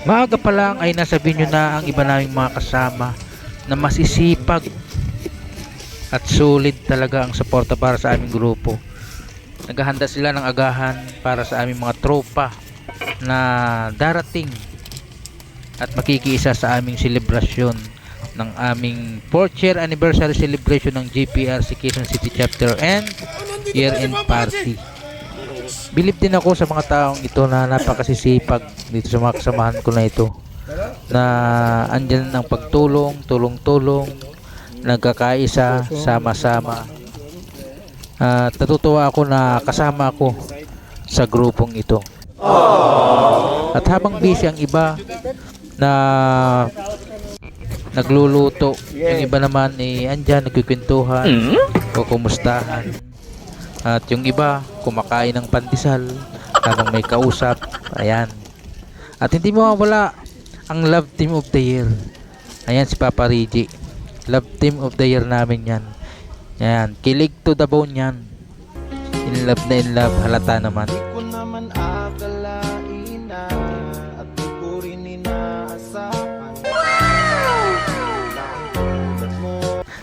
Maaga pa lang ay nasa venue na ang iba naming mga kasama na masisipag at solid talaga ang suporta para sa aming grupo. Naghahanda sila ng agahan para sa aming mga tropa na darating at makikiisa sa aming selebrasyon ng aming 4th year anniversary celebration ng GPRC Quezon City Chapter and year-end party. Bilib din ako sa mga taong ito na napakasisipag dito sa mga kasamahan ko na ito, na andyan ng pagtulong, tulong-tulong, nagkakaisa, sama-sama. At natutuwa ako na kasama ako sa grupong ito. At habang busy ang iba na nagluluto, yung iba naman andyan nagkikwentuhan o kumustahan. At yung iba kumakain ng pandesal habang may kausap. Ayan. At hindi mawawala ang love team of the year. Ayan si Papa Reggie. Love team of the year namin yan. Ayan, kilig to the bone yan. In love na in love, halata naman. Di ko naman akalain na at di ko rin inaasahan.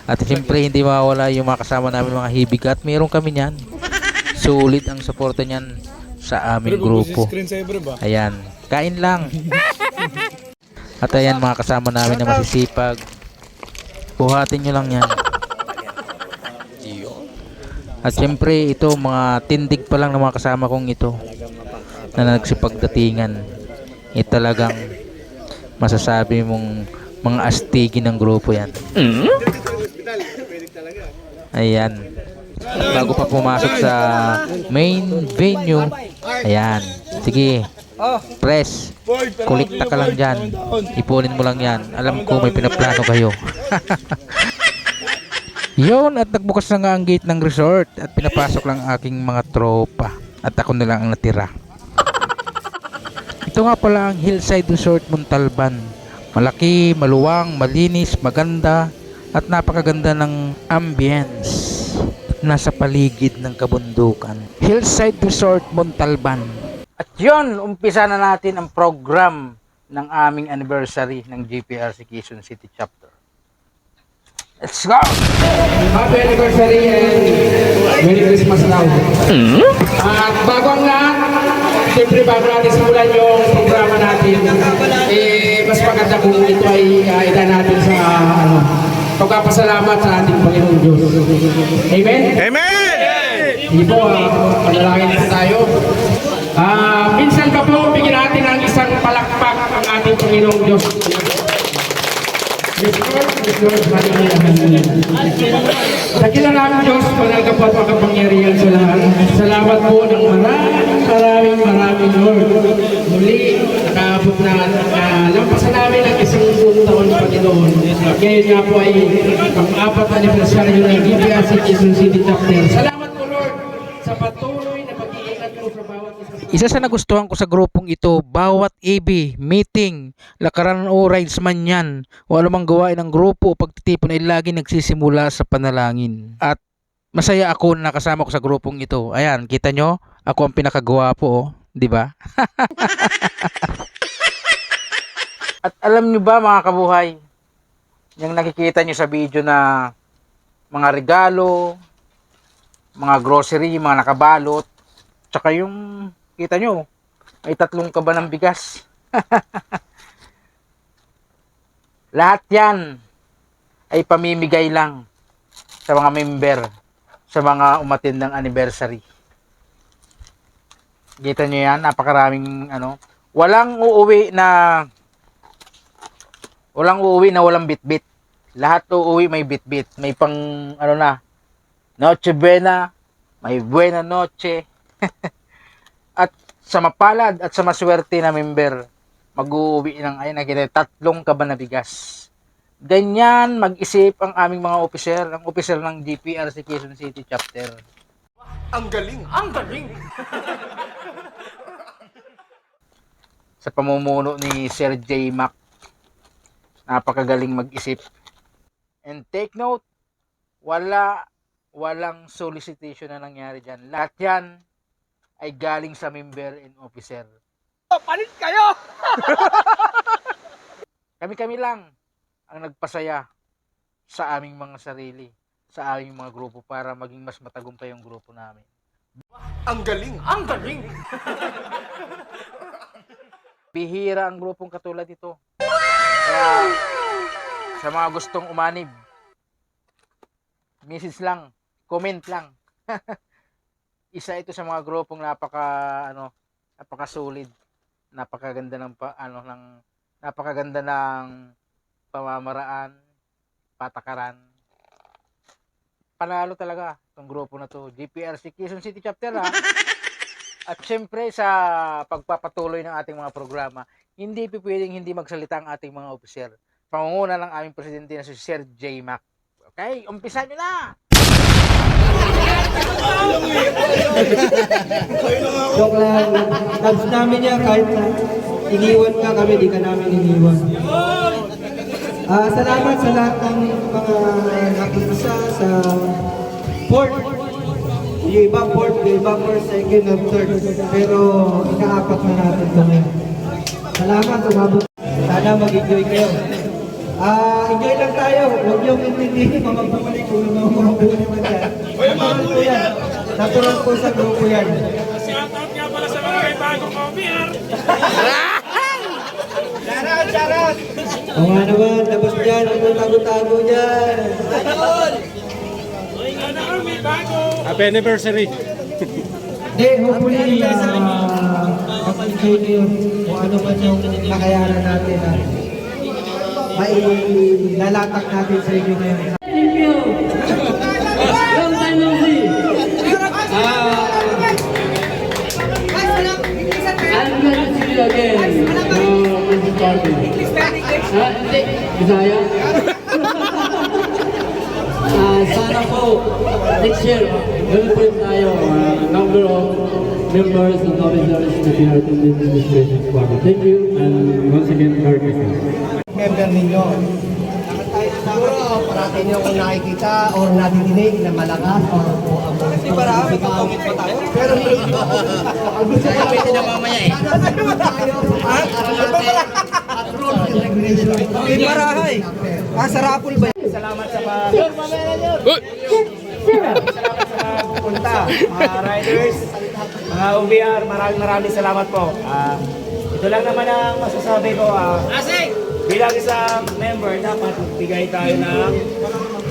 At siyempre hindi mawawala yung mga kasama namin mga hibig at meron kami niyan. Sulit ang suporta niyan sa aming grupo. Ayan, kain lang. At ayan mga kasama namin na masisipag. Buhatin nyo lang yan. At siyempre ito mga tindig pa lang ng mga kasama kong ito na nagsipagdatingan. Talagang masasabi mong mga astigi ng grupo yan. Ayan. Bago pa pumasok sa main venue. Ayan. Sige. Press. Kulikta ka lang dyan. Ipunin mo lang yan. Alam ko may pinaplano kayo. Yun, at nagbukas na nga ang gate ng resort at pinapasok lang aking mga tropa. At ako na lang ang natira. Ito nga pala ang Hillside Resort Montalban. Malaki, maluwang, malinis, maganda at napakaganda ng ambience. Nasa paligid ng kabundukan. Hillside Resort Montalban. At yun, umpisa na natin ang program ng aming anniversary ng GPRC Quezon City Chapter. Let's go! Happy anniversary and Merry Christmas now. At bago ang lahat, siyempre bago natin simulan yung programa natin, mas maganda kung ito ay ita natin sa pagpapasalamat sa ating Panginoong Diyos. Amen? Amen! Hindi po, panalangin po tayo. Minsan pa po, bigyan natin ng isang palakpak ang ating Panginoong Diyos. Yes, Lord, hallelujah, hallelujah. Dakilang namin Diyos, panal ka po at makapangyarihan sa lahat. Salamat po ng maraming Lord. Muli, nakaabot na lampasan namin ang isang buong taon, Panginoon. Ngayon nga po ay pang-apat anibersaryo ng GPRC Quezon City Chapter. Salamat po Lord sa patuloy na pag-iingat mo sa bawat Isa sa nagustuhan ko sa grupong ito, bawat EB, meeting, lakaran o rides man yan, o anumang gawain ng grupo o pagtitipon ay lagi nagsisimula sa panalangin. At masaya ako na nakasama ko sa grupong ito. Ayan, kita nyo, ako ang pinakagwapo, oh, di ba? At alam nyo ba mga kabuhay, yung nakikita nyo sa video na mga regalo, mga grocery, mga nakabalot, tsaka yung kita nyo, may 3 kaba ng bigas. Lahat yan ay pamimigay lang sa mga member, sa mga umattend ng anniversary. Kita nyo yan, napakaraming walang uuwi na walang bitbit. Lahat uuwi may bitbit. May pang Noche Buena, may Buena Noche. At sa mapalad at sa maswerte na member, mag-uuwi ng 3 kaba na bigas. Ganyan mag-isip ang aming mga opiser, ang opiser ng GPRC Quezon City Chapter. Ang galing! Ang galing! Sa pamumuno ni Sir J. Mac, napakagaling mag-isip. And take note, walang solicitation na nangyari dyan. Lahat yan ay galing sa member and officer. Palit kayo! Kami-kami lang ang nagpasaya sa aming mga sarili, sa aming mga grupo para maging mas matagumpay yung grupo namin. Ang galing! Ang galing! Bihira ang grupong katulad ito. Kaya sa mga gustong umanib, message lang, comment lang. Isa ito sa mga grupong napaka-solid, napakaganda napakaganda ng pamamaraan, patakaran. Panalo talaga itong grupo na to, GPRC Quezon City Chapter ha. At syempre sa pagpapatuloy ng ating mga programa, hindi pwedeng hindi magsalita ang ating mga opisyal. Pangunguna ng aming presidente na si Sir J. Mac. Okay, umpisa nyo na! Joke lang. Labs namin yan kahit iniwan ka kami, di ka namin iniwan. Salamat sa lahat ng mga nakikisa sa port. Yung iba port, yung iba first, second, and third. Pero ikaapat na natin ito ngayon. Salamat, umabot. Sana mag-enjoy kayo. Enjoy lang tayo. Huwag niyong intindihin mga bumalik kung ano mga bumalik man yan. Natural po yan. Natural po sa grupo yan. Shoutout nga pala sa mga may bagong OBR. Charot! O nga naman, labas dyan. Huwag nang tago-tago dyan. Sana kang may bago. Happy anniversary! Hindi, hopefully, mag-enjoy kayo kung ano man yung nakayanan natin. May lalatak natin sa inyo ngayon. Thank you! Long time no see! I'm glad to see you again. Mrs. Party. Hindi, Bisaya? Sana po, next year, meron po tayo number of members and officers na pinarating din in this Christmas party. Thank you, and once again, Merry Christmas. Member ninyo. Siguro, parating nyo kung nakikita o nadidinig na malakas o ang mga hindi para magpapangit pa tayo. Pero hindi ang gusto ko lang po na mamaya eh. At rule and regulation. Hindi parahay. Sa rapol ba? Salamat sa punta. Mga riders, mga OBR, maraming salamat po. Ito lang naman ang masasabi ko. Bilang isang member, dapat bigay tayo ng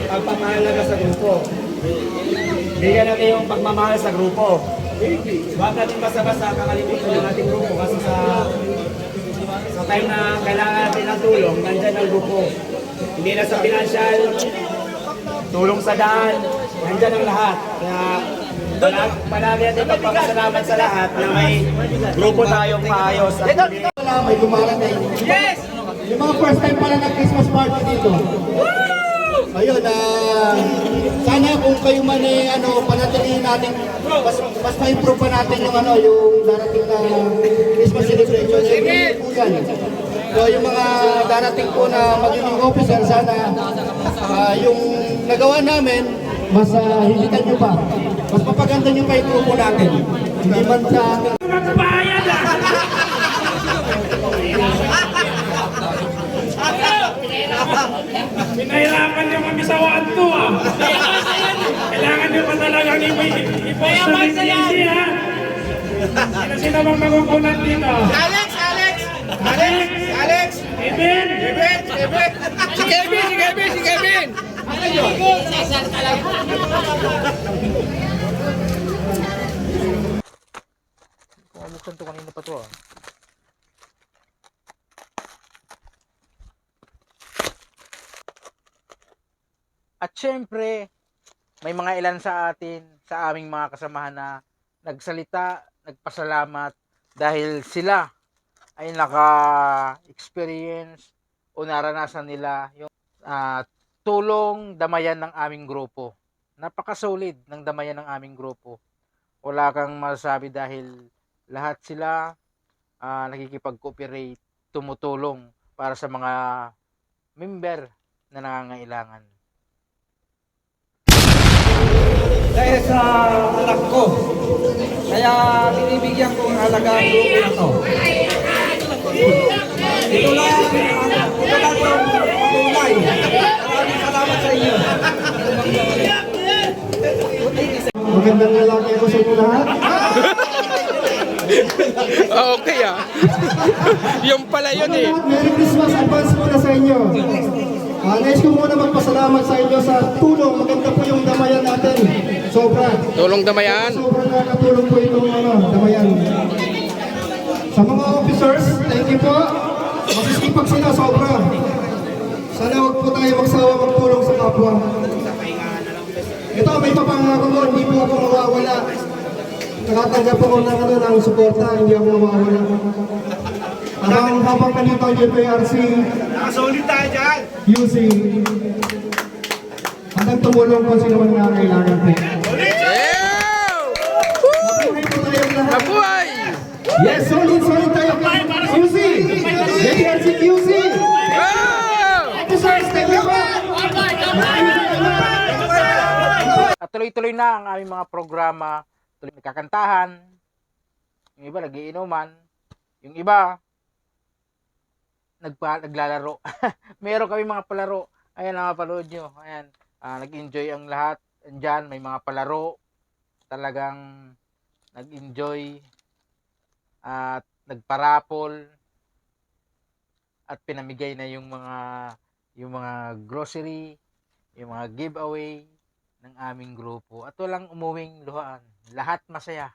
pagpapahalaga sa grupo. Bigyan natin yung pagmamahal sa grupo. Huwag natin basta-basta kakalimutan ng ating grupo kasi sa time na kailangan natin ng tulong, nandyan ang grupo. Hindi na sa financial, tulong sa daan, nandyan ang lahat. Kaya palagi natin magpapasalamat sa lahat na may grupo tayong maayos. May dumarating. Yes! Yung mga first time pala na Christmas party dito. Ayun, sana kung kayo man panatilihin natin, mas ma-improve pa natin yung yung darating na Christmas celebration. Sige! So yung mga darating po na magiging officer, sana yung nagawa namin, mas hilitan nyo pa. Mas papaganda nyo pa yung grupo natin. Hindi man sa... Magbayad ah! Pinahirapan niyo kami sa 1-2 ah. Kailangan niyo pa talagang i-post sa LinkedIn ha. Sino bang makukunan dito? Alex! Eben! Si Kevin! Ano yun? Buksan to kanina pa to ah. At syempre, may mga ilan sa atin, sa aming mga kasamahan na nagsalita, nagpasalamat dahil sila ay naka-experience o naranasan nila yung tulong damayan ng aming grupo. Napaka-solid ng damayan ng aming grupo. Wala kang masasabi dahil lahat sila nakikipag-cooperate, tumutulong para sa mga member na nangangailangan. Dahil sa anak ko, kaya binibigyan ko ang halaga ang grupo na to. Ito lang Magandang lalaki ako sa inyo lahat. Okay ah. Yung pala yun eh. Merry Christmas advance muna sa inyo. Nais ko muna magpasalamat sa inyo sa tulong. Maganda po yung damayan natin. Sobra. Tulong damayan. Sobrang nakatulong po itong damayan. Sa mga officers, thank you po. Masisipag sila sobra. Sana huwag po tayo magsawa magtulong sa kapwa. Ito, may papangako ko, hindi po ako mawawala. Nakatanggap ako ng suporta, hindi ako mawawala. Habang nandito ang JPRC, Nakasolid tayo dyan! UC, hanggang tumulong ko sino man nangangailangan po. Mabuhay po tayong lahat. Mabuhay! Yes, solid tayo. UC! JPRC UC! Officers, thank you po! At tuloy-tuloy na ang aming mga programa. Tuloy may kakantahan. Yung iba nagiinuman. Yung iba naglalaro. Meron kami mga palaro. Ayan ang mapanood nyo. Ayan. Nag-enjoy ang lahat. Andyan may mga palaro. Talagang nag-enjoy. At nagparapol. At pinamigay na yung mga grocery, yung mga giveaway ng aming grupo. At walang umuwing luhaan. Lahat masaya.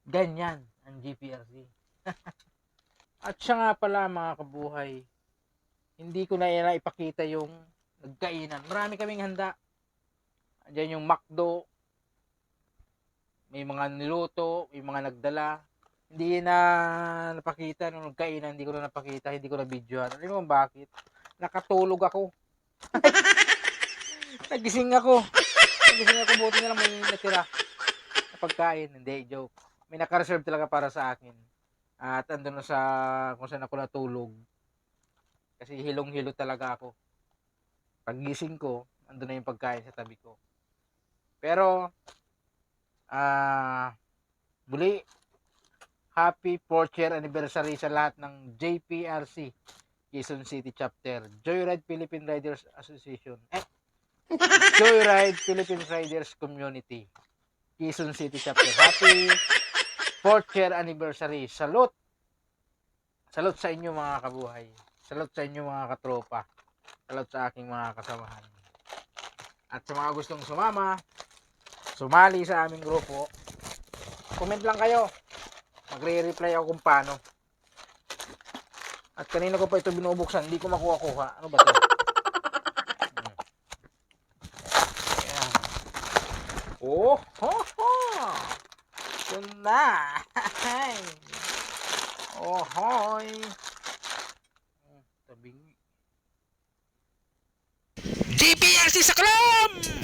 Ganyan ang GPRC. At siya nga pala mga kabuhay, hindi ko na ipakita yung nagkainan. Marami kaming handa. Andiyan yung McDo, may mga niluto, may mga nagdala. Hindi na napakita nung nagkainan, hindi ko na napakita, hindi ko na videoan. Alam mo bakit? Nakatulog ako. Nagising ako, buti na lang may natira na pagkain. Hindi, joke. May naka-reserve talaga para sa akin. At andun na sa kung saan ako natulog. Kasi hilong-hilo talaga ako. Paggising ko, andun na yung pagkain sa tabi ko. Pero, muli, happy 4th year anniversary sa lahat ng JPRC, Quezon City Chapter, Joyride Philippine Riders Association, Joyride Philippine Riders Community, Quezon City Chapter. Happy 4th year anniversary. Salute! Salute sa inyo mga kabuhay. Salute sa inyo mga katropa. Salute sa aking mga kasamahan. At sa mga gustong sumali sa aming grupo, comment lang kayo. Magre-reply ako kung paano. At kanina ko pa ito binubuksan, hindi ko makuha-kuha. Ano ba ito? Ayan. Oh, ho, ho. Yun na. Oh, hoy. Tabing. GPRC sa Klom!